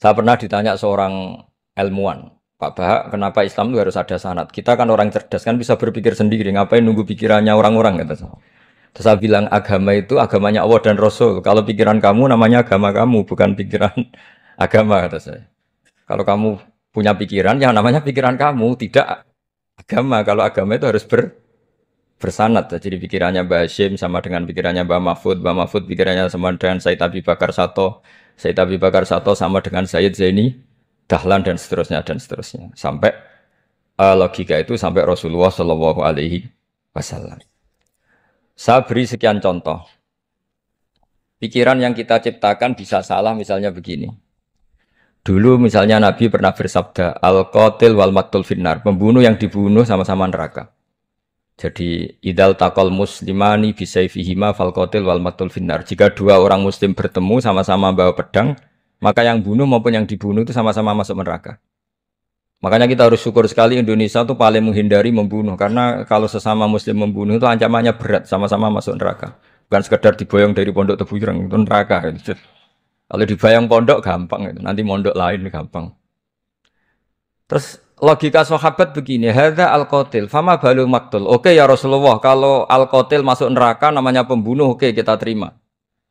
Saya pernah ditanya seorang ilmuwan, Pak Bahak, kenapa Islam itu harus ada sanad? Kita kan orang cerdas kan bisa berpikir sendiri, ngapain nunggu pikirannya orang-orang gitu. Terus saya bilang agama itu agamanya Allah dan Rasul. Kalau pikiran kamu namanya agama kamu, bukan pikiran agama kata saya. Kalau kamu punya pikiran, yang namanya pikiran kamu, tidak agama. Kalau agama itu harus bersanad. Jadi pikirannya Mbah Hashim sama dengan pikirannya Mbah Mahfud pikirannya sama dengan Said Abi Bakar Sato, Said Abi Bakar Sato sama dengan Sayyid Zaini Dahlan dan seterusnya dan seterusnya. Sampai logika itu sampai Rasulullah Shallallahu Alaihi Wasallam. Saya beri sekian contoh. Pikiran yang kita ciptakan bisa salah misalnya begini. Dulu misalnya Nabi pernah bersabda, Al-Qatil wal Maktul Finnar, pembunuh yang dibunuh sama-sama neraka. Jadi idal takol muslimani bisayfihima fal qatil wal maktul finnar. Jika dua orang muslim bertemu sama-sama bawa pedang, maka yang bunuh maupun yang dibunuh itu sama-sama masuk neraka. Makanya kita harus syukur sekali Indonesia itu paling menghindari membunuh, karena kalau sesama muslim membunuh itu ancamannya berat, sama-sama masuk neraka. Bukan sekedar diboyong dari pondok Tebu Ireng, itu neraka. Kalau dibayang pondok gampang, nanti pondok lain gampang. Terus logika sahabat begini, hadza al-qatil, fama balul maktul. Oke ya Rasulullah, kalau al-qatil masuk neraka namanya pembunuh, oke kita terima.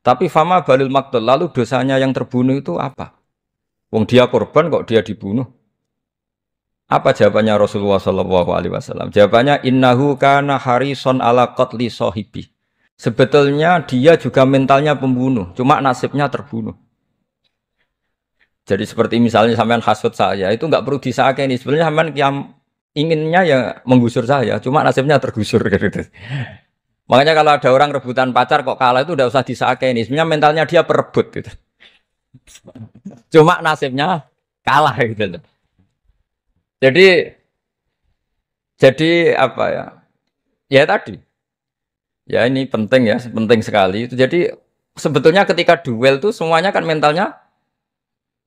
Tapi fama balul maktul, lalu dosanya yang terbunuh itu apa? Wong dia korban kok dia dibunuh? Apa jawabannya Rasulullah Shallallahu Alaihi Wasallam? Jawabannya innahu kana harison ala qatli sahibi. Sebetulnya dia juga mentalnya pembunuh, cuma nasibnya terbunuh. Jadi seperti misalnya sampean hasut saya, itu nggak perlu disakeni. Sebenarnya sampean yang inginnya ya menggusur saya, cuma nasibnya tergusur gitu. Makanya kalau ada orang rebutan pacar kok kalah itu udah usah disakeni. Sebenarnya mentalnya dia perebut gitu. Cuma nasibnya kalah gitu. Jadi apa ya? Ya tadi. Ya ini penting ya, penting sekali. Itu jadi sebetulnya ketika duel tuh semuanya kan mentalnya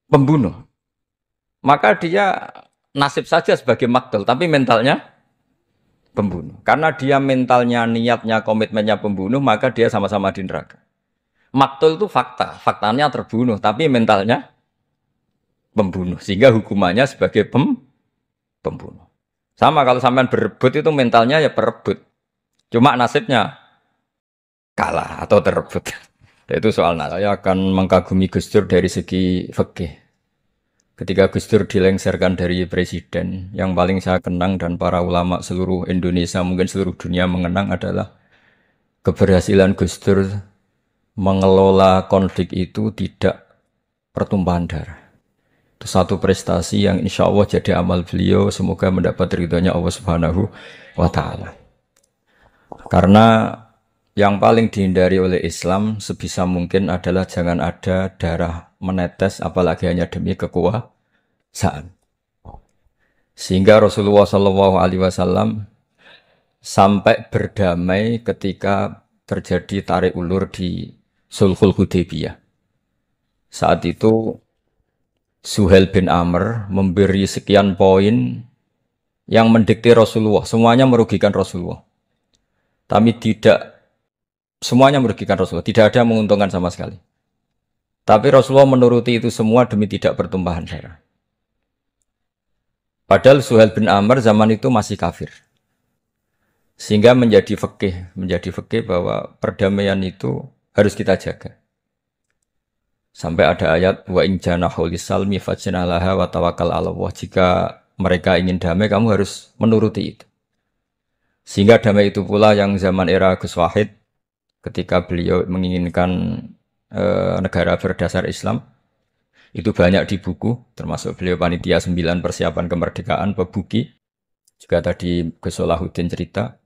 pembunuh. Maka dia nasib saja sebagai maktul, tapi mentalnya pembunuh. Karena dia mentalnya, niatnya, komitmennya pembunuh, maka dia sama-sama di neraka. Maktul itu fakta, faktanya terbunuh, tapi mentalnya pembunuh. Sehingga hukumannya sebagai pembunuh. Sama kalau sampean berebut itu mentalnya ya perebut. Cuma nasibnya kalah atau terebut. Itu soal saya akan mengkagumi Gus Dur dari segi fikih. Ketika Gus Dur dilengsarkan dari presiden, yang paling saya kenang dan para ulama seluruh Indonesia, mungkin seluruh dunia mengenang adalah keberhasilan Gus Dur mengelola konflik itu tidak pertumpahan darah. Itu satu prestasi yang insya Allah jadi amal beliau, semoga mendapat ridhonya Allah Subhanahu wa Ta'ala. Karena yang paling dihindari oleh Islam sebisa mungkin adalah jangan ada darah menetes apalagi hanya demi kekuasaan. Sehingga Rasulullah Shallallahu Alaihi Wasallam sampai berdamai ketika terjadi tarik ulur di Sulhul Hudaybiyah. Saat itu Suhail bin Amr memberi sekian poin yang mendikte Rasulullah, semuanya merugikan Rasulullah. Tapi semuanya merugikan Rasulullah, tidak ada yang menguntungkan sama sekali. Tapi Rasulullah menuruti itu semua demi tidak bertumpahan darah. Padahal Suhail bin Amr zaman itu masih kafir. Sehingga menjadi fikih bahwa perdamaian itu harus kita jaga. Sampai ada ayat wa in janahu lisalmi fajnalaha wa tawakkal 'ala Allah. Jika mereka ingin damai, kamu harus menuruti itu. Sehingga damai itu pula yang zaman era Gus Wahid ketika beliau menginginkan negara berdasar Islam, itu banyak di buku, termasuk beliau panitia 9 persiapan kemerdekaan Pebuki, juga tadi Gus Solahuddin cerita,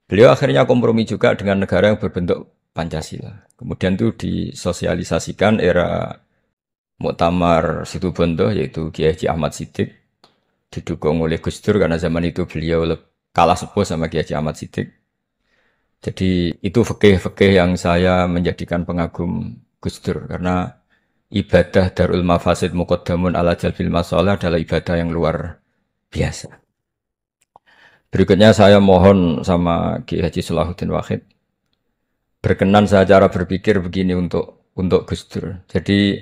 beliau akhirnya kompromi juga dengan negara yang berbentuk Pancasila. Kemudian itu disosialisasikan era Muktamar Situbondo, yaitu Kiai Haji Ahmad Siddiq, didukung oleh Gus Dur karena zaman itu beliau kalah sepuh sama Kiai Haji Ahmad Siddiq. Jadi itu fikih-fikih yang saya menjadikan pengagum Gus Dur, karena ibadah Darul Mafasid Muqaddamun ala Jalbil Masalah adalah ibadah yang luar biasa. Berikutnya saya mohon sama Kiai Haji Solahuddin Wahid berkenan saya cara berpikir begini untuk Gus Dur. Jadi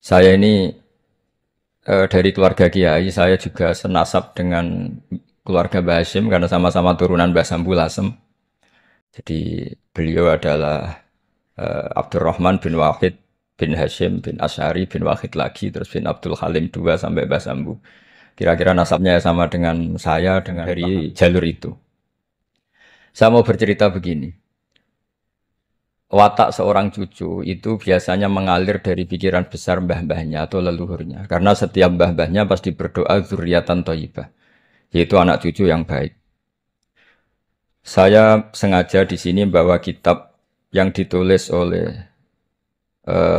Saya ini dari keluarga Kiai, saya juga senasab dengan keluarga Mbah Hashim karena sama-sama turunan Mbah Sambu Lasem. Jadi beliau adalah Abdurrahman bin Wahid bin Hashim bin Asy'ari bin Wahid lagi, terus bin Abdul Halim dua sampai Mbah Sambu. Kira-kira nasabnya sama dengan saya dengan dari jalur itu. Saya mau bercerita begini. Watak seorang cucu itu biasanya mengalir dari pikiran besar mbah-mbahnya atau leluhurnya. Karena setiap mbah-mbahnya pasti berdoa zuriatan thayyibah, yaitu anak cucu yang baik. Saya sengaja di sini membawa kitab yang ditulis oleh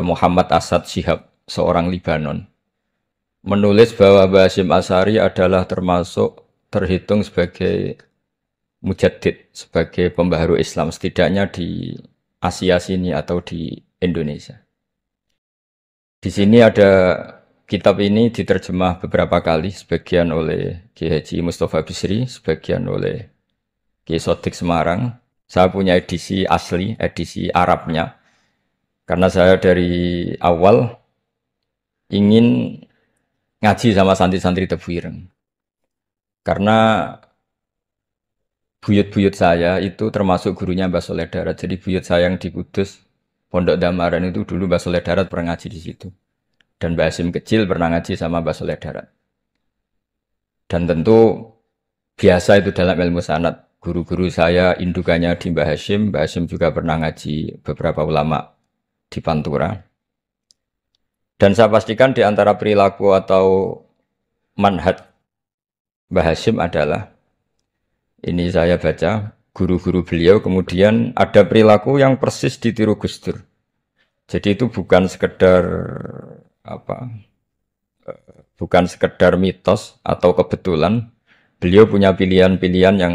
Muhammad Asad Shihab, seorang Libanon. Menulis bahwa Mbah Hasyim Asy'ari adalah terhitung sebagai mujaddid, sebagai pembaharu Islam, setidaknya di Asia sini atau di Indonesia. Di sini ada kitab ini diterjemah beberapa kali, sebagian oleh Ki Haji Mustafa Bisri, sebagian oleh Ki Sodik Semarang. Saya punya edisi asli, edisi Arabnya. Karena saya dari awal ingin ngaji sama santri-santri Tebu Ireng. Karena buyut-buyut saya itu termasuk gurunya Mbah Soleh Darat. Jadi buyut saya yang di Kudus, Pondok Damaran itu dulu Mbah Soleh Darat pernah ngaji di situ. Dan Mbah Hasyim kecil pernah ngaji sama Mbah Soleh Darat. Dan tentu biasa itu dalam ilmu sanad. Guru-guru saya indukannya di Mbah Hasyim juga pernah ngaji beberapa ulama di Pantura. Dan saya pastikan di antara perilaku atau manhaj Mbah Hasyim adalah, ini saya baca, guru-guru beliau kemudian ada perilaku yang persis ditiru Gus Dur. Jadi itu bukan sekedar bukan sekedar mitos atau kebetulan. Beliau punya pilihan-pilihan yang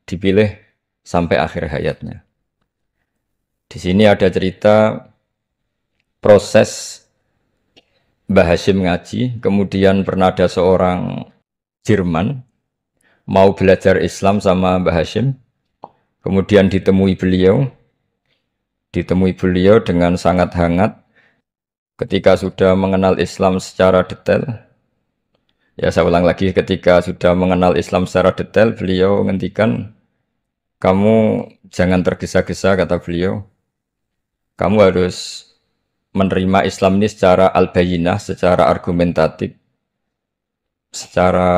dipilih sampai akhir hayatnya. Di sini ada cerita proses Mbah Hasyim ngaji, kemudian pernah ada seorang Jerman mau belajar Islam sama Mbah Hasyim, kemudian ditemui beliau dengan sangat hangat. Ketika sudah mengenal Islam secara detail, ya saya ulang lagi, ketika sudah mengenal Islam secara detail, beliau ngendikan, kamu jangan tergesa-gesa, kata beliau. Kamu harus menerima Islam ini secara al-bayyinah, secara argumentatif, secara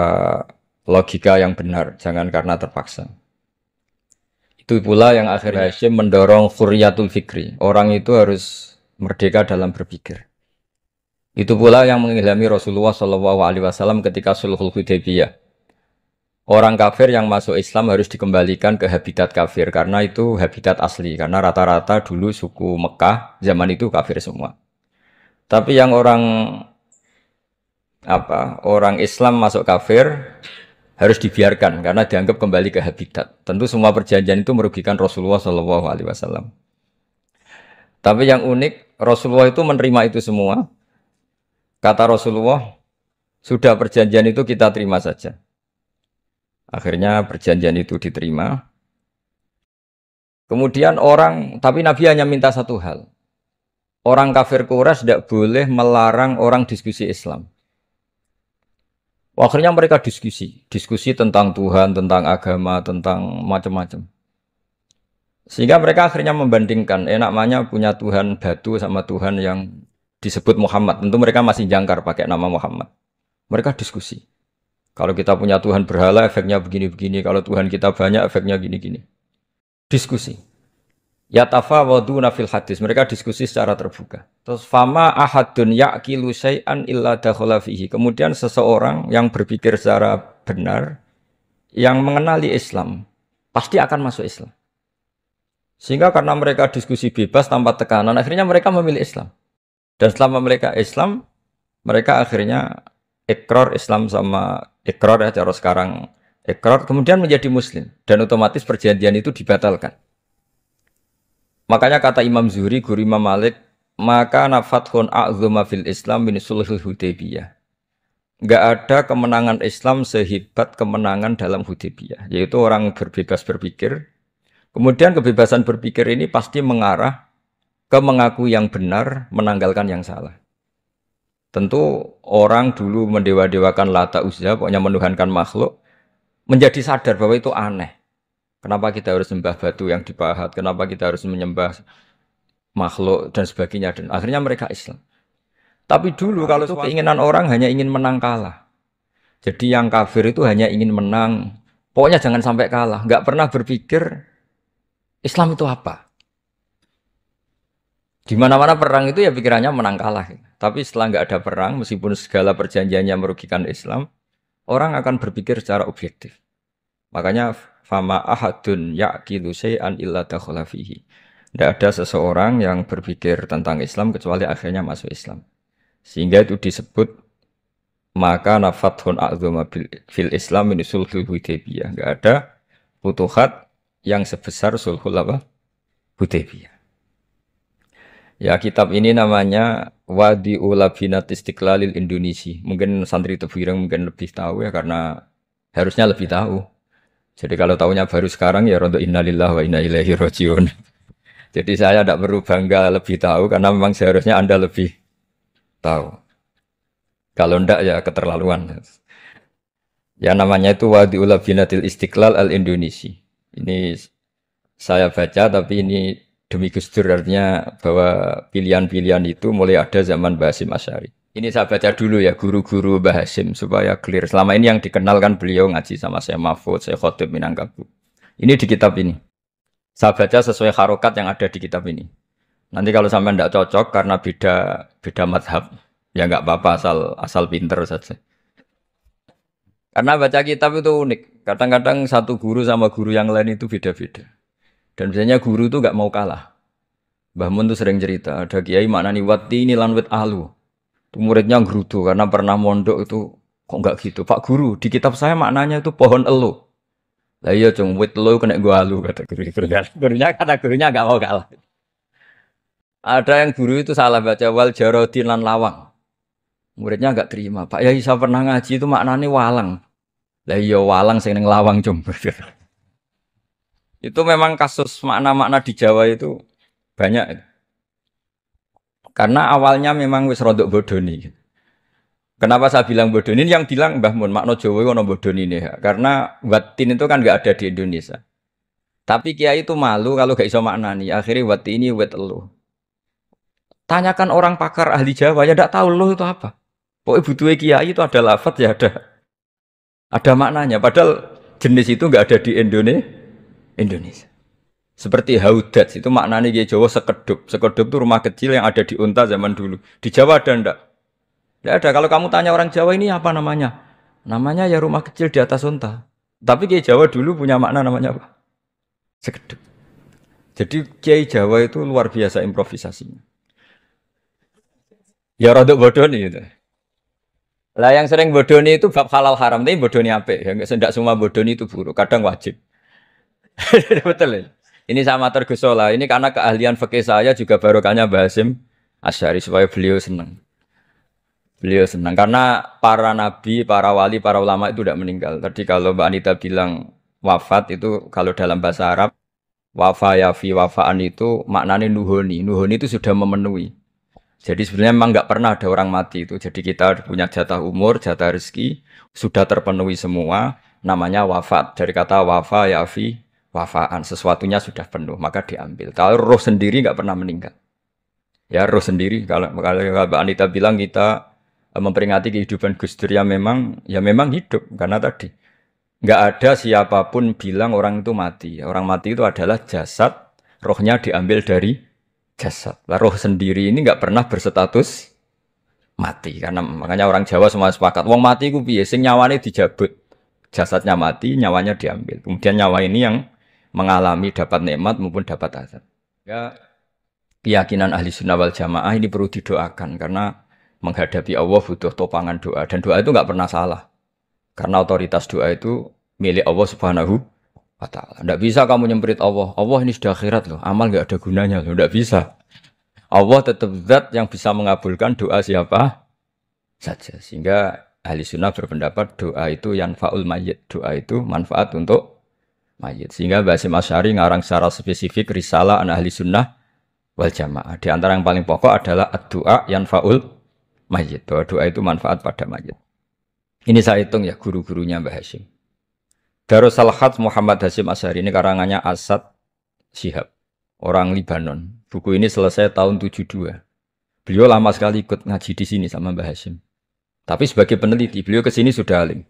logika yang benar, jangan karena terpaksa. Itu pula yang akhirnya Hasyim mendorong khurriyatul fikri. Orang itu harus merdeka dalam berpikir. Itu pula yang mengilhami Rasulullah SAW ketika Sulhul Hudaybiyah. Orang kafir yang masuk Islam harus dikembalikan ke habitat kafir, karena itu habitat asli. Karena rata-rata dulu suku Mekah zaman itu kafir semua. Tapi yang orang Islam masuk kafir harus dibiarkan karena dianggap kembali ke habitat. Tentu semua perjanjian itu merugikan Rasulullah SAW. Tapi yang unik, Rasulullah itu menerima itu semua. Kata Rasulullah, sudah perjanjian itu kita terima saja. Akhirnya perjanjian itu diterima. Kemudian tapi Nabi hanya minta satu hal. Orang kafir Quraisy tidak boleh melarang orang diskusi Islam. Akhirnya mereka diskusi tentang Tuhan, tentang agama, tentang macam-macam. Sehingga mereka akhirnya membandingkan, namanya punya Tuhan batu sama Tuhan yang disebut Muhammad. Tentu mereka masih jangkar pakai nama Muhammad. Mereka diskusi. Kalau kita punya Tuhan berhala, efeknya begini-begini. Kalau Tuhan kita banyak, efeknya gini-gini. Diskusi. Yatafawaduna fil hadis. Mereka diskusi secara terbuka. Terus fama ahadun ya'qilu syai'an illa dakhala fihi. Kemudian seseorang yang berpikir secara benar, yang mengenali Islam, pasti akan masuk Islam. Sehingga karena mereka diskusi bebas tanpa tekanan, akhirnya mereka memilih Islam. Dan selama mereka Islam, mereka akhirnya ikrar Islam sama ikrar ya, cara sekarang ikrar, kemudian menjadi Muslim. Dan otomatis perjanjian itu dibatalkan. Makanya kata Imam Zuhri, guru Imam Malik, maka nafathun a'zuma fil Islam min sulhul Hudaybiyah. Enggak ada kemenangan Islam sehebat kemenangan dalam Hudaybiyah, yaitu orang berbebas berpikir. Kemudian kebebasan berpikir ini pasti mengarah ke mengaku yang benar, menanggalkan yang salah. Tentu orang dulu mendewa-dewakan Lata Uzza, pokoknya menuhankan makhluk, menjadi sadar bahwa itu aneh. Kenapa kita harus sembah batu yang dipahat? Kenapa kita harus menyembah makhluk dan sebagainya? Dan akhirnya mereka Islam. Tapi dulu kalau itu keinginan orang hanya ingin menang kalah. Jadi yang kafir itu hanya ingin menang. Pokoknya jangan sampai kalah. Nggak pernah berpikir Islam itu apa. Di mana-mana perang itu ya pikirannya menang kalah. Tapi setelah nggak ada perang, meskipun segala perjanjiannya merugikan Islam, orang akan berpikir secara objektif. Makanya fama ahadun yaqilu syai'an illa dakhala fihi. Tidak ada seseorang yang berpikir tentang Islam kecuali akhirnya masuk Islam. Sehingga itu disebut maka nafathun a'zama fil Islam min sulhul Hudaybiyah. Enggak ada futuhat yang sebesar sulhul apa? Hudaybiyah. Ya kitab ini namanya Wadi'ul Labinat Istiqlalil Indonesia. Mungkin santri Tebuireng mungkin lebih tahu ya karena harusnya lebih tahu. Jadi kalau tahunya baru sekarang ya rontok innalillahi wa inna ilaihi rajiun. Jadi saya tidak perlu bangga lebih tahu karena memang seharusnya Anda lebih tahu. Kalau ndak ya keterlaluan. Ya namanya itu Wadi'ul Labinatil Istiqlal al-Indonesia. Ini saya baca tapi ini demi Gus Dur artinya bahwa pilihan-pilihan itu mulai ada zaman Mbah Hasyim Asy'ari. Ini saya baca dulu ya guru-guru Mbah Hasyim supaya clear. Selama ini yang dikenal kan beliau ngaji sama saya Mahfud, saya Khotib Minangkabau. Ini di kitab ini. Saya baca sesuai harokat yang ada di kitab ini. Nanti kalau sampai tidak cocok karena beda madhab, ya nggak apa-apa asal pinter saja. Karena baca kitab itu unik. Kadang-kadang satu guru sama guru yang lain itu beda-beda. Dan biasanya guru itu nggak mau kalah. Mbah Mun tuh sering cerita, ada kiai maknani wati ini lan wit alu. Itu muridnya gerutu karena pernah mondok itu kok nggak gitu. Pak guru, di kitab saya maknanya itu pohon elu. Lah iya cung wit elu kena gua alu kata guru. Gurunya kata gurunya nggak mau kalah. Ada yang guru itu salah baca wal jarodin lan lawang. Muridnya nggak terima. Pak Yai saya pernah ngaji itu maknanya walang. Lah iya walang sing ning lawang cung. Itu memang kasus makna-makna di Jawa itu banyak. Karena awalnya memang wis rodok bodoni. Kenapa saya bilang bodoni? Ini yang bilang Mbah Mun makna Jawa ono bodoni ini. Karena watin itu kan nggak ada di Indonesia. Tapi kiai itu malu kalau gak iso maknani. Akhirnya wati ini wet elu. Tanyakan orang pakar ahli Jawa ya ndak tahu lo itu apa. Pokoknya butuhnya kiai itu ada lafaz ya ada maknanya. Padahal jenis itu nggak ada di Indonesia. Seperti haudat itu maknanya di Jawa sekedup. Sekedup itu rumah kecil yang ada di unta zaman dulu. Di Jawa ada ndak? Tidak ada. Kalau kamu tanya orang Jawa ini apa namanya? Namanya ya rumah kecil di atas unta. Tapi Kiai Jawa dulu punya makna namanya apa? Sekedup. Jadi Kiai Jawa itu luar biasa improvisasinya. Ya rodok bodoh nih gitu. Lah yang sering bodoni itu bab halal haram, tapi bodoni apa? Ya enggak semua bodoni itu buruk, kadang wajib. Betul ya? Ini sama tergesola. Ini karena keahlian fikih saya juga barokahnya Mbah Hasyim Asy'ari supaya beliau senang. Beliau senang karena para nabi, para wali, para ulama itu tidak meninggal. Tadi kalau Mbak Anita bilang wafat itu kalau dalam bahasa Arab wafa yafi wafaan itu maknanya nuhoni. Nuhoni itu sudah memenuhi. Jadi sebenarnya memang nggak pernah ada orang mati itu. Jadi kita punya jatah umur, jatah rezeki sudah terpenuhi semua. Namanya wafat dari kata wafa yafi wafaan, sesuatunya sudah penuh maka diambil. Kalau roh sendiri nggak pernah meninggal. Ya roh sendiri kalau Mbak Anita bilang kita memperingati kehidupan Gus Dur ya memang hidup karena tadi nggak ada siapapun bilang orang itu mati. Orang mati itu adalah jasad, rohnya diambil dari jasad. Lah roh sendiri ini nggak pernah berstatus mati karena makanya orang Jawa semua sepakat. Wong mati ku piye sing nyawane dijabut. Jasadnya mati, nyawanya diambil. Kemudian nyawa ini yang mengalami dapat nikmat maupun dapat azab. Ya, keyakinan ahli sunnah wal jamaah ini perlu didoakan karena menghadapi Allah butuh topangan doa dan doa itu nggak pernah salah karena otoritas doa itu milik Allah Subhanahu wa Ta'ala. Nggak bisa kamu nyemprit Allah. Allah ini sudah akhirat loh, amal nggak ada gunanya loh, nggak bisa. Allah tetap zat yang bisa mengabulkan doa siapa saja. Sehingga ahli sunnah berpendapat doa itu yanfa'ul mayyit, doa itu manfaat untuk mayit. Sehingga Mbah Hasyim Asy'ari ngarang secara spesifik risalah an ahli sunnah wal jamaah. Di antara yang paling pokok adalah ad-du'a yanfa'ul mayit. Bahwa doa itu manfaat pada mayit. Ini saya hitung ya guru-gurunya Mbah Hashim. Darusal Khat Muhammad Hashim Asy'ari ini karangannya Asad Syihab, orang Libanon. Buku ini selesai tahun 72. Beliau lama sekali ikut ngaji di sini sama Mbah Hashim. Tapi sebagai peneliti, beliau ke sini sudah alim.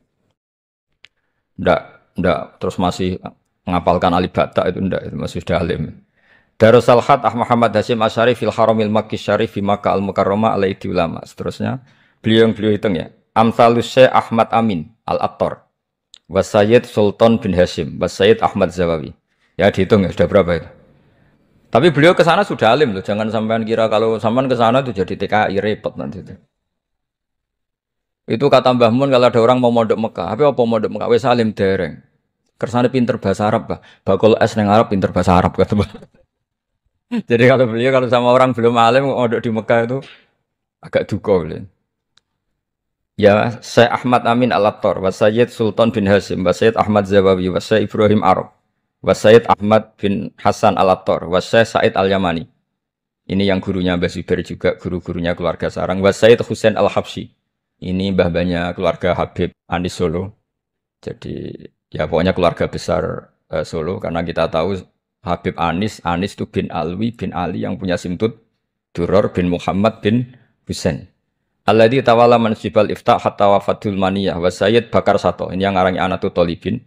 Ndak terus masih menghafalkan alif bata itu ndak, itu masih sudah alim. Darusal Khat Muhammad Hashim Asy'ari fil Haramil Makki Syarif fi Makkah Al-Mukarramah alaihi ulama. Seterusnya, beliau hitung ya. Amsalus Syekh Ahmad Amin Al-Attar. Wasayyid Sultan bin Hashim, Wasayyid Ahmad Zawawi. Ya dihitung ya, sudah berapa itu? Tapi beliau ke sana sudah alim loh, jangan sampean kira kalau sampean ke sana itu jadi TKI repot nanti itu. Itu kata Mbah Mun kalau ada orang mau mondok Mekah, apa mondok Mekah wis alim dereng. Kersane pinter bahasa Arab, Bah. Bakul es nang Arab pinter bahasa Arab kata Mbah. Jadi kalau beliau kalau sama orang belum alim mondok di Mekah itu agak duka beliau. Ya, Syekh Ahmad Amin Al-Attar, Wasayyid Sultan bin Hashim, Wasayyid Ahmad Zawawi, Wasayyid Ibrahim Arab, Wasayyid Ahmad bin Hasan Al-Attar, Wasayyid Said Al-Yamani. Ini yang gurunya Mbah Zubair juga, guru-gurunya keluarga sarang. Wasayyid Husain Al-Habsyi. Ini mbah-mbahnya keluarga Habib Anis Solo. Jadi, ya pokoknya keluarga besar Solo, karena kita tahu Habib Anis itu bin Alwi bin Ali yang punya simtud, Duror bin Muhammad bin Husain. Alladzi tawalla mansibal iftah hatta wafatul maniyah wa Sayyid Bakar Sato. Ini yang ngarang Anatu Tolibin.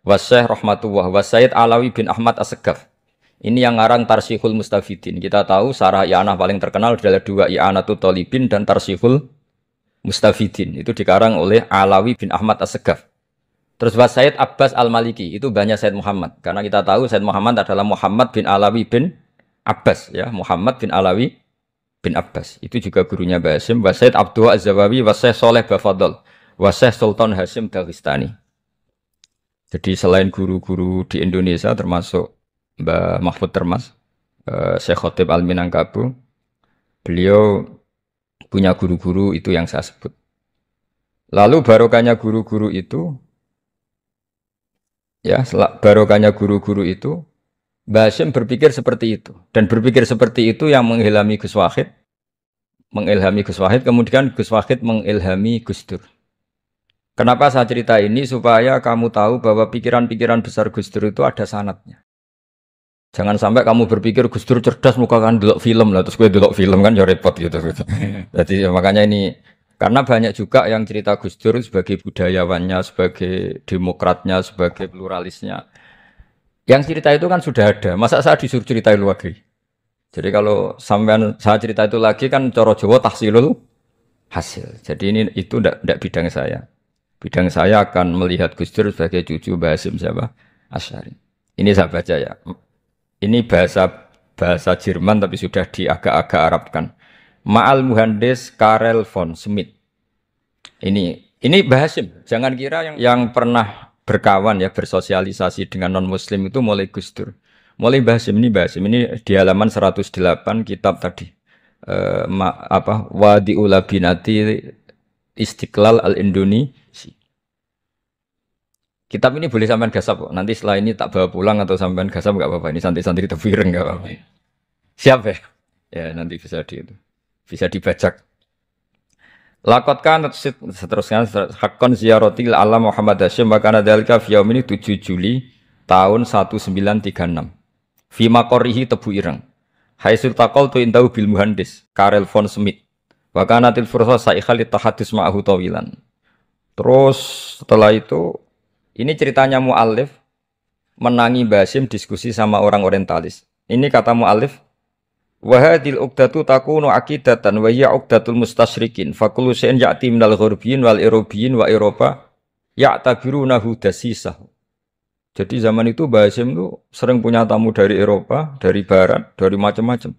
Wa Syekh Rahmatullah wa Sayyid Alawi bin Ahmad As-Segaf. Ini yang ngarang Tarsihul Mustafidin. Kita tahu sarah i'anah paling terkenal adalah dua, I'anatu Tolibin dan Tarsihul Mustafidin. Itu dikarang oleh Alawi bin Ahmad As-Segaf. Terus wa Sayyid Abbas Al-Maliki, itu banyak Sayyid Muhammad. Karena kita tahu Sayyid Muhammad adalah Muhammad bin Alawi bin Abbas, ya, Muhammad bin Alawi bin Abbas. Itu juga gurunya Mbah Hashim, wa Sayyid Abdul Az-Zawawi, wa Syekh Saleh Bafadl, wa Syekh Sultan Hashim Daghestani. Jadi selain guru-guru di Indonesia termasuk Mbah Mahfud Termas, Syekh Khotib Al-Minangkabau, beliau punya guru-guru itu yang saya sebut. Lalu barokahnya guru-guru itu, ya, barokahnya guru-guru itu, Mbah Hashim berpikir seperti itu. Dan berpikir seperti itu yang mengilhami Gus Wahid. Kemudian Gus Wahid mengilhami Gus Dur. Kenapa saya cerita ini? Supaya kamu tahu bahwa pikiran-pikiran besar Gus Dur itu ada sanadnya. Jangan sampai kamu berpikir Gus Dur cerdas, muka kan delok film lah. Terus gue delok film kan ya repot gitu. Jadi makanya ini, karena banyak juga yang cerita Gus Dur sebagai budayawannya, sebagai demokratnya, sebagai pluralisnya. Yang cerita itu kan sudah ada. Masa saya disuruh ceritain lagi? Jadi kalau sampean saya cerita itu lagi kan coro Jawa tahsilul hasil. Jadi ini itu tidak bidang saya. Bidang saya akan melihat Gus Dur sebagai cucu Mbah Hashim siapa? Asy'ari. Ini saya baca ya. Ini bahasa Jerman tapi sudah diagak-agak Arabkan. Ma'al Muhandis Karel von Schmidt. Ini Mbah Hashim. Jangan kira yang pernah berkawan ya, bersosialisasi dengan non-muslim itu mulai Gus Dur. Mulai Mbah Hashim ini di halaman 108 kitab tadi. Wadi'ul Labinati Istiqlal Al-Indonesi. Kitab ini boleh sampean gasap kok. Nanti setelah ini tak bawa pulang atau sampean gasap enggak apa-apa. Ini santri-santri tafsir enggak apa-apa. Siap ya? Ya nanti bisa dibajak. Lakot kan seterusnya hakon ziaratil alam Muhammad Hashim wa kana dzalika fi yaum ini 7 Juli tahun 1936. Fi maqorihi Tebu Ireng. Haitsu taqaltu indahu bil muhandis Karel von Schmidt. Wa kanatil fursa saikhal tahadus ma'ahu tawilan. Terus setelah itu ini ceritanya muallif menangi Mbah Hashim diskusi sama orang orientalis. Ini kata muallif, wa hadhil uqdatu takunu aqidatan wa hiya uqdatul mustasyrikin fa kullu shay'in ya'ti minal ghurbiyin wal irobiyyin wa Eropa ya'tabirunahu dasisah. Jadi zaman itu Mbah Hashim itu sering punya tamu dari Eropa, dari barat, dari macam-macam.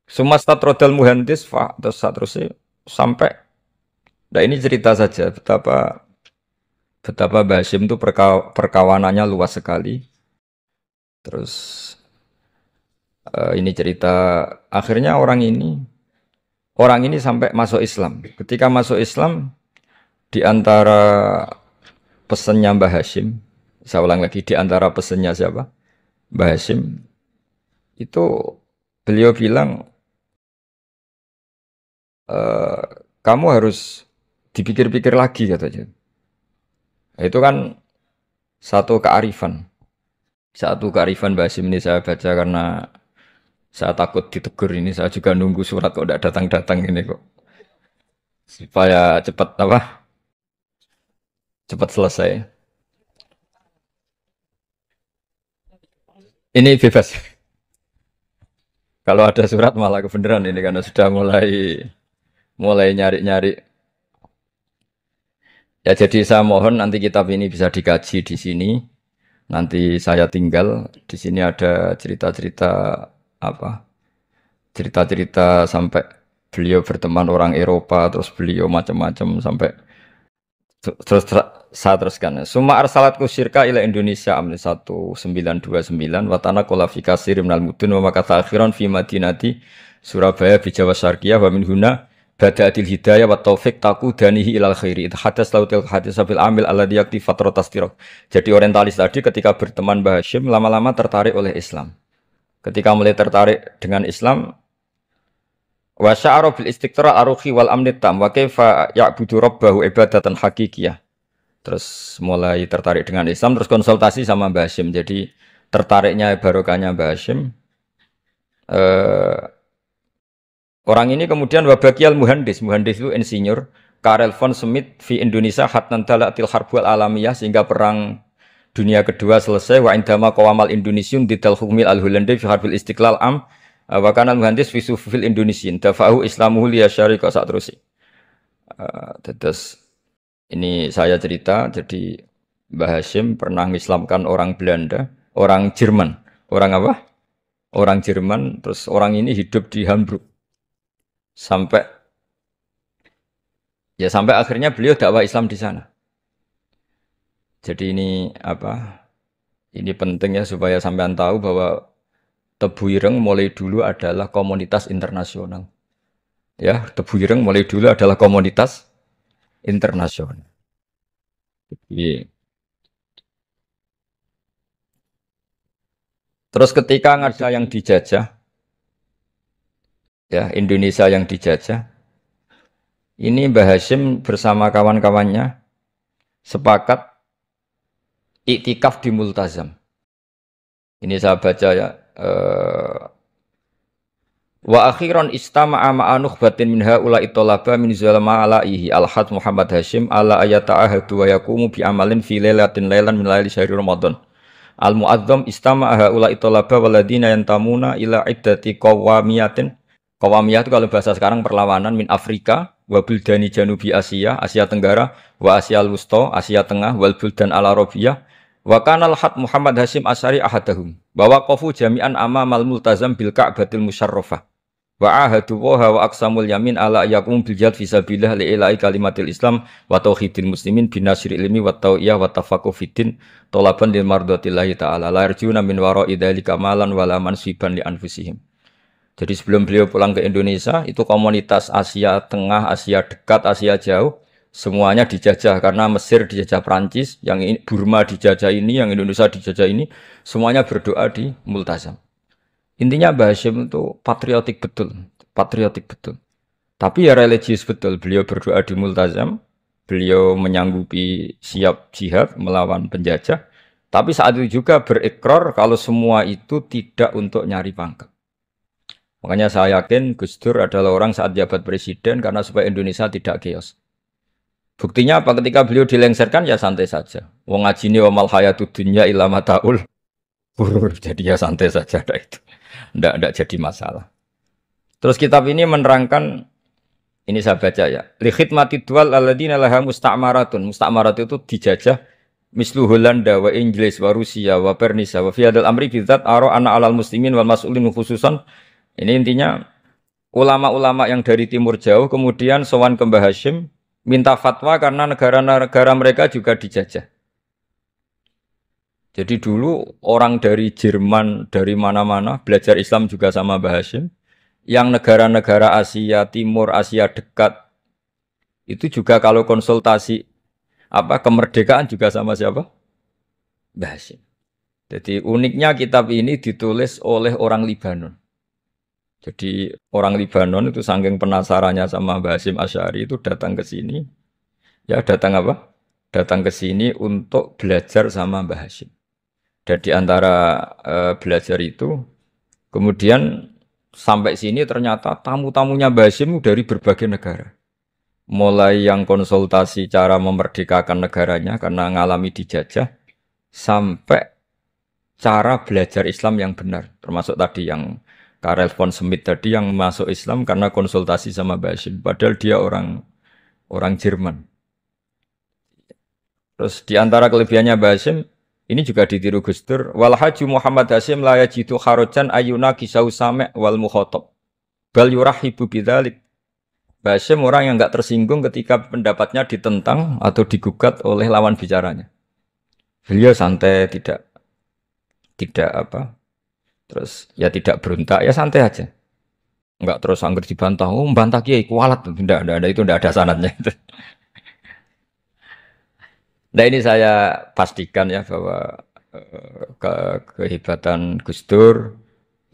Sumastatrodal muhandis fa terus sampai. Nah ini cerita saja betapa Mbah Hashim itu perkawanannya luas sekali. Terus ini cerita akhirnya orang ini sampai masuk Islam. Ketika masuk Islam, di antara pesannya Mbah Hashim, saya ulang lagi, di antara pesannya siapa? Mbah Hashim itu beliau bilang eh, kamu harus dipikir-pikir lagi katanya. Itu kan satu kearifan. Satu kearifan Mbak Hasyim ini saya baca karena saya takut ditegur ini. Saya juga nunggu surat kok tidak datang-datang ini kok. Supaya cepat apa? Cepat selesai. Ini bebas. Kalau ada surat malah kebenaran ini karena sudah mulai mulai nyari-nyari. Ya jadi saya mohon nanti kitab ini bisa dikaji di sini. Nanti saya tinggal di sini ada cerita-cerita apa? Cerita-cerita sampai beliau berteman orang Eropa, terus beliau macam-macam sampai saya teruskan. Suma arsalatku syirka ila Indonesia amni 1929 watana kolafika sirim nal mudun wa makata akhiran fi madinati Surabaya bi Jawa Syarqiyah wa min huna bada'atil hidayah wa taufik taku danihi ilal khairi itu hadas lautil hadis sabil amil alladhi yakti fatrotas tirok. Jadi orientalis tadi ketika berteman Mbah Hasyim lama-lama tertarik oleh Islam. Ketika mulai tertarik dengan Islam wa sya'ara bil istiqra aruhi wal amni tam wa kaifa ya'budu rabbahu ibadatan hakikiyah. Terus mulai tertarik dengan Islam terus konsultasi sama Mbah Hasyim. Jadi tertariknya barokahnya Mbah Hasyim orang ini kemudian wabakial muhandis itu insinyur Karel von Schmidt di Indonesia hatnan dalatil harbul alamiyah sehingga perang dunia kedua selesai wa indama qawamal Indonesiun didal hukmil al-Hollandi fi harbil istiqlal am wa kana muhandis fi sufil Indonesian dafa'u islamuhu li syariqa sak terus. Terus ini saya cerita jadi Mbah Hasyim pernah mengislamkan orang Belanda, orang Jerman. Orang apa? Orang Jerman terus orang ini hidup di Hamburg. Sampai akhirnya beliau dakwah Islam di sana. Jadi ini apa? Ini penting ya supaya sampean tahu bahwa Tebu Ireng mulai dulu adalah komunitas internasional. Ya, Tebu Ireng mulai dulu adalah komunitas internasional. Iya. Terus ketika ada yang dijajah, ya Indonesia yang dijajah, ini Mbah Hasyim bersama kawan-kawannya sepakat iktikaf di Multazam. Ini saya baca ya. Wa akhiran istama'a ma'a nukhbatin min haula'i talaba min zalama alaihi al-had Muhammad Hasyim ala ayata'ahadu wa yakumu bi amalin fi lailatin lailan min laili syahri Ramadan. Al-mu'azzam istama'a haula'i talaba waladina yantamuna ila iddati qawamiyatin. Qawamiyah itu kalau bahasa sekarang perlawanan min Afrika wa buldani Janubi Asia, Asia Tenggara, wa Asia Al-Wusta, Asia Tengah, wal buldan al-Arabiyah. Wa kana al-had Muhammad Hasyim Asy'ari ahadahum. Bahwa qafu jami'an amamal multazam bil Ka'batil musyarrafah. Wa ahadu wa aqsamul yamin ala yakum bil jihad fi sabilillah li ilahi kalimatil Islam wa tauhidil muslimin binasril ilmi wa tau'iyah wa tafaqquh fiddin talaban lil mardatillahi ta'ala la yarjuna min wara'i dzalika malan wala mansiban li anfusihim. Jadi sebelum beliau pulang ke Indonesia, itu komunitas Asia Tengah, Asia Dekat, Asia Jauh, semuanya dijajah karena Mesir dijajah Prancis, yang Burma dijajah ini, yang Indonesia dijajah ini, semuanya berdoa di Multazam. Intinya Mbah Hasyim itu patriotik betul. Tapi ya religius betul. Beliau berdoa di Multazam, beliau menyanggupi siap jihad melawan penjajah, tapi saat itu juga berikrar kalau semua itu tidak untuk nyari pangkat. Makanya saya yakin Gus Dur adalah orang saat jabat presiden karena supaya Indonesia tidak chaos. Buktinya apa? Ketika beliau dilengsarkan ya santai saja. Wong ngajine wa mal hayatud dunya illa mataul ghurur. Jadi ya santai saja itu. Ndak jadi masalah. Terus kitab ini menerangkan ini saya baca ya. Li khidmati dual alladziina laha musta'maratun. Musta'marat itu dijajah mislu Holanda wa Inggris wa Rusia wa Pernisa wa fi hadzal amri bidzat ara ana alal muslimin wal mas'ulin khususan. Ini intinya ulama-ulama yang dari timur jauh kemudian sowan ke Mbah Hasyim minta fatwa karena negara-negara mereka juga dijajah. Jadi dulu orang dari Jerman dari mana-mana belajar Islam juga sama Mbah Hasyim. Yang negara-negara Asia Timur, Asia Dekat itu juga kalau konsultasi kemerdekaan juga sama siapa? Mbah Hasyim. Jadi uniknya kitab ini ditulis oleh orang Libanon. Jadi orang Libanon itu saking penasarannya sama Mbah Hasyim Asy'ari itu datang ke sini. Ya datang apa? Datang ke sini untuk belajar sama Mbah Hasyim. Dan di antara belajar itu, kemudian sampai sini ternyata tamu-tamunya Mbah Hasyim dari berbagai negara. Mulai yang konsultasi cara memerdekakan negaranya karena ngalami dijajah, sampai cara belajar Islam yang benar. Termasuk tadi yang Karel von Schmidt tadi yang masuk Islam karena konsultasi sama Mbah Hasyim. Padahal dia orang Jerman. Terus di antara kelebihannya Mbah Hasyim, ini juga ditiru Gus Dur. Wal haju Muhammad Hasyim la yajidu kharojan ayuna kisau same' wal mukhatab. Bal yurahibu bidzalik. Mbah Hasyim orang yang enggak tersinggung ketika pendapatnya ditentang atau digugat oleh lawan bicaranya. Beliau santai, tidak apa? Terus ya tidak berontak, ya santai aja. Enggak terus angger dibantah, oh membantah kiai kualat. Tidak, itu tidak ada sanadnya. Nah ini saya pastikan ya bahwa kehebatan Gus Dur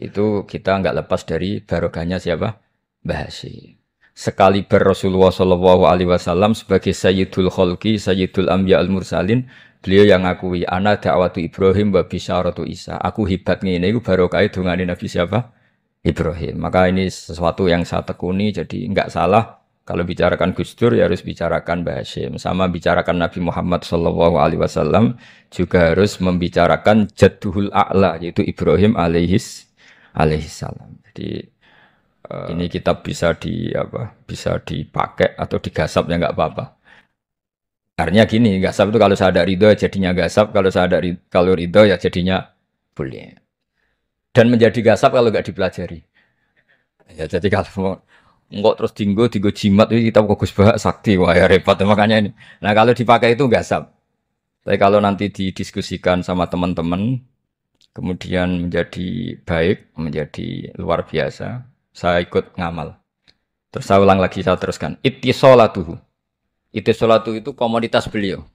itu kita nggak lepas dari barokahnya siapa? Mbah Hasyim. Sekali Rasulullah Shallallahu Alaihi Wasallam sebagai Sayyidul Kholqi, Sayyidul Anbiya al Mursalin, beliau yang ngakui ana da'watu Ibrahim wa bisyaratu Isa. Aku hebat ngene iku barokah dungane Nabi siapa? Ibrahim. Maka ini sesuatu yang saya tekuni, jadi nggak salah. Kalau bicarakan Gus Dur ya harus bicarakan Mbah Hasyim. Sama bicarakan Nabi Muhammad Shallallahu Alaihi Wasallam juga harus membicarakan Jadduhul A'la yaitu Ibrahim alaihissalam. Jadi ini kitab bisa bisa dipakai atau digasap ya nggak apa-apa. Artinya gini, gasap itu kalau saya ada ridho jadinya gasap, kalau ridho ya jadinya boleh. Dan menjadi gasap kalau nggak dipelajari. Ya jadi kalau enggak terus tinggo jimat itu kita Gus Bah sakti wah ya repot makanya ini. Nah kalau dipakai itu gasap. Tapi kalau nanti didiskusikan sama teman-teman kemudian menjadi baik, menjadi luar biasa, saya ikut ngamal. Terus saya ulang lagi, saya teruskan. Ittisolatuhu. Ittisolatu itu komoditas beliau.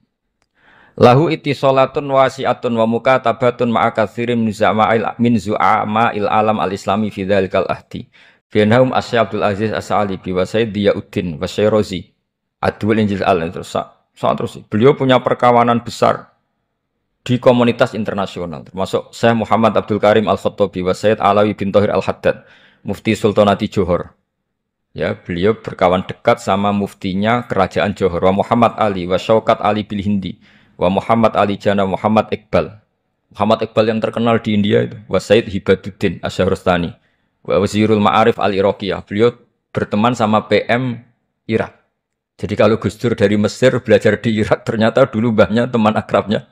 Lahu ittisolatun wasi'atun wa mukatabatun ma'akatsirin min zu'ama'il alam al-islami fi dzalikal ahdi. Bianhum Asy Abdul Aziz As-Sa'alibi wa Sayyid Diyauddin wa Syairozi Adwul Injil terus beliau punya perkawanan besar di komunitas internasional termasuk Syekh Muhammad Abdul Karim Al-Khattabi wa Sayyid Alawi bin Thahir Al-Haddad Mufti Sultanati Johor. Ya, beliau berkawan dekat sama muftinya kerajaan Johor wa Muhammad Ali wa Syaukat Ali bil Hindi wa Muhammad Ali Jana Muhammad Iqbal. Muhammad Iqbal yang terkenal di India itu wa Sayyid Hibaduddin Asy-Syahrastani. Wazirul Ma'arif Al-Iraqiyah. Beliau berteman sama PM Irak. Jadi kalau Gus Dur dari Mesir belajar di Irak, ternyata dulu mbahnya teman akrabnya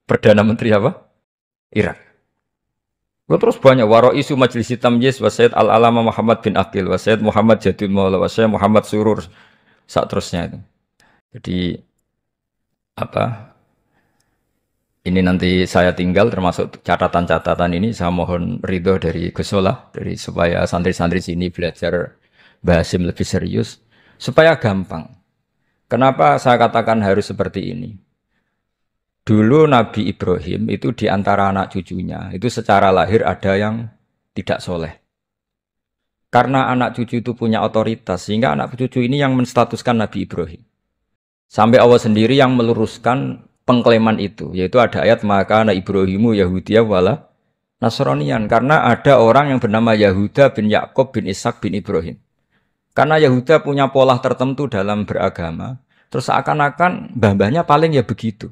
Perdana Menteri apa? Irak. Terus banyak Waro'isu Majlis Tamyiz wa Sayyid Al-Alama Muhammad bin Aqil wa Sayyid Muhammad Jadul Maula wa Sayyid Muhammad Surur saat terusnya itu. Jadi ini nanti saya tinggal termasuk catatan-catatan ini saya mohon ridho dari Gus Solah dari supaya santri-santri sini belajar Mbah Hasyim lebih serius supaya gampang. Kenapa saya katakan harus seperti ini? Dulu Nabi Ibrahim itu di antara anak cucunya itu secara lahir ada yang tidak soleh. Karena anak cucu itu punya otoritas sehingga anak cucu ini yang menstatuskan Nabi Ibrahim. Sampai Allah sendiri yang meluruskan pengklaiman itu, yaitu ada ayat maka anak Ibrahimu Yahudiyah wala Nasranian, karena ada orang yang bernama Yahuda bin Yakub bin Ishak bin Ibrahim. Karena Yahuda punya pola tertentu dalam beragama, terus seakan-akan mbah-mbahnya paling ya begitu.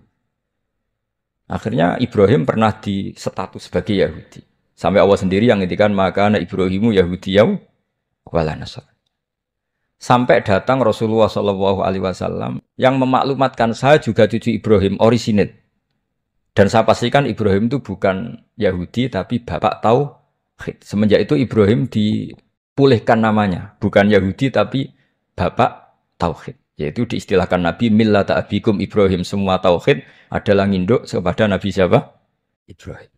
Akhirnya Ibrahim pernah distatus sebagai Yahudi. Sampai Allah sendiri yang ngendikan maka anak Ibrahimu Yahudiyah wala Nasranian. Sampai datang Rasulullah Shallallahu Alaihi Wasallam yang memaklumatkan saya juga cucu Ibrahim orisinate. Dan saya pastikan Ibrahim itu bukan Yahudi tapi bapak tauhid. Semenjak itu Ibrahim dipulihkan namanya, bukan Yahudi tapi bapak tauhid. Yaitu diistilahkan Nabi millata abikum Ibrahim, semua tauhid adalah nginduk kepada Nabi siapa? Ibrahim.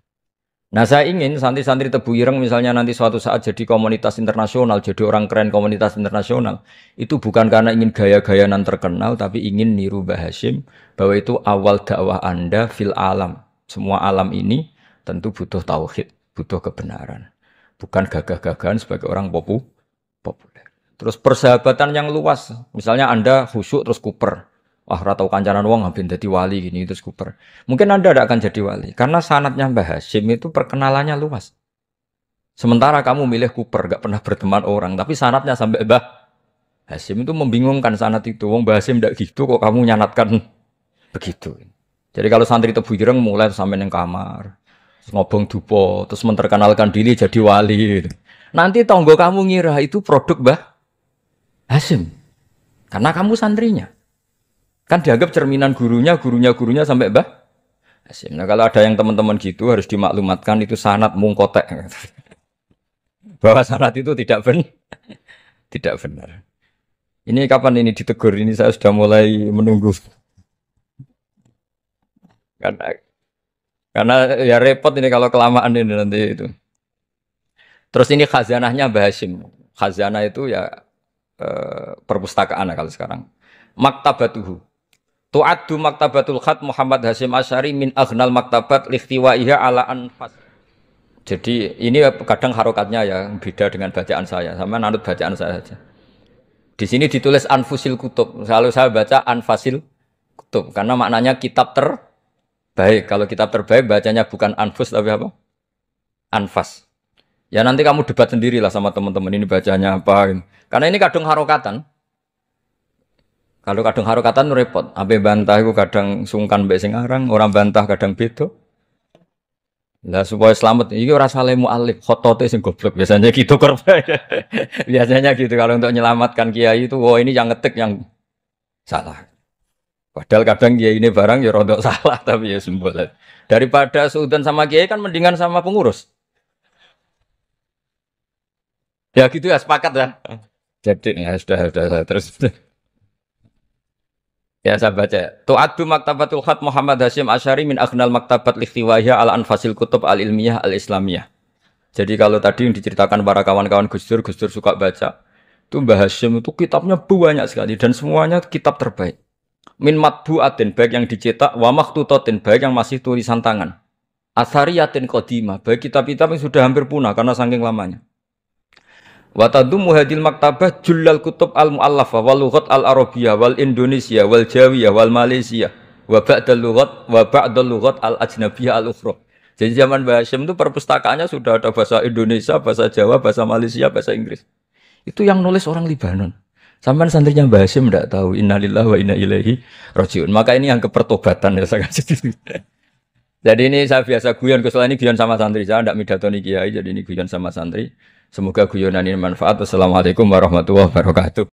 Nah saya ingin santri-santri Tebu Ireng misalnya nanti suatu saat jadi komunitas internasional, jadi orang keren komunitas internasional, itu bukan karena ingin gaya-gayanan terkenal, tapi ingin niru Mbah Hasyim, bahwa itu awal dakwah Anda fil alam. Semua alam ini tentu butuh tauhid, butuh kebenaran. bukan gagah-gagahan sebagai orang populer. Terus persahabatan yang luas, misalnya Anda khusyuk terus kuper. Wah, ora tau kancanan wong ben dadi wali gini terus kuper. Mungkin Anda tidak akan jadi wali karena sanadnya Mbah Hasyim itu perkenalannya luas. Sementara kamu milih kuper, gak pernah berteman orang, tapi sanadnya sampai Mbah Hasyim itu membingungkan sanad itu. Wong Mbah Hasyim ndak gitu kok kamu nyanatkan begitu. Jadi kalau santri Tebu Ireng mulai sampai neng kamar, terus ngobong dupo, terus memperkenalkan diri jadi wali. Gitu. Nanti tonggo kamu ngira itu produk Mbah Hasyim, karena kamu santrinya. Kan dianggap cerminan gurunya sampai Mbah Hasyim. Nah kalau ada yang teman-teman gitu harus dimaklumatkan itu sanad mungkotek. Bahwa sanad itu tidak benar. Ini kapan ini ditegur? Ini saya sudah mulai menunggu. Karena ya repot ini kalau kelamaan ini nanti itu. Terus ini khazanahnya Mbah Hasyim. Khazanah itu ya perpustakaan kalau sekarang. Maktabatuhu. Tu'addu maktabatul khat Muhammad Hasyim Asy'ari min aghnal maktabat likhtiwaiha ala anfas. Jadi ini kadang harokatnya ya beda dengan bacaan saya. Sama nanut bacaan saya saja. Di sini ditulis anfusil kutub. Selalu saya baca anfasil kutub karena maknanya kitab terbaik. Kalau kitab terbaik bacanya bukan anfus tapi apa? Anfas. Ya nanti kamu debat sendirilah sama teman-teman ini bacanya apa. Karena ini kadang harokatan. Kalau kadang harokatan repot. Ape bantah itu kadang sungkan mbek sing aran, orang bantah kadang beda. Lah supaya selamat iki ora salah mualif, khotote sing goblok biasanya gitu korban. Biasanya gitu kalau untuk menyelamatkan kiai itu oh ini yang ngetik yang salah. Padahal kadang kiai ini barang ya rodok salah tapi ya sembolan. Daripada suudzon sama kiai kan mendingan sama pengurus. Ya gitu ya sepakat ya. Jadi ya sudah terus. Ya saya baca. Tu'addu maktabatul khat Muhammad Hasyim Asy'ari min aghnal maktabat likhtiwaiha ala anfasil kutub al-ilmiyah al-islamiyah. Jadi kalau tadi yang diceritakan para kawan-kawan Gus Dur suka baca. Itu Mbah Hasyim itu kitabnya banyak sekali dan semuanya kitab terbaik. Min matbu'atin baik yang dicetak wa makhtutatin baik yang masih tulisan tangan. Athariyatin qadimah baik kitab-kitab yang sudah hampir punah karena saking lamanya. Wa tadummu hadil maktabah jullal kutub al-mu'allafah wal lughat al-arabiyyah wal indonesia wal jawiyah wal malaysia wa ba'dal lughat al-ajnabiyyah al-ukhra. Jadi zaman Mbah Hasyim itu perpustakaannya sudah ada bahasa Indonesia, bahasa Jawa, bahasa Malaysia, bahasa Inggris. Itu yang nulis orang Libanon. Sampai santrinya Mbah Hasyim tidak tahu innalillahi wa inna ilaihi rajiun. Maka ini yang kepertobatan ya saya kasih. Jadi ini saya biasa guyon, kesoalnya ini guyon sama santri, saya tidak midatoni kiai, jadi ini guyon sama santri. Semoga guyonan ini manfaat. Wassalamualaikum warahmatullahi wabarakatuh.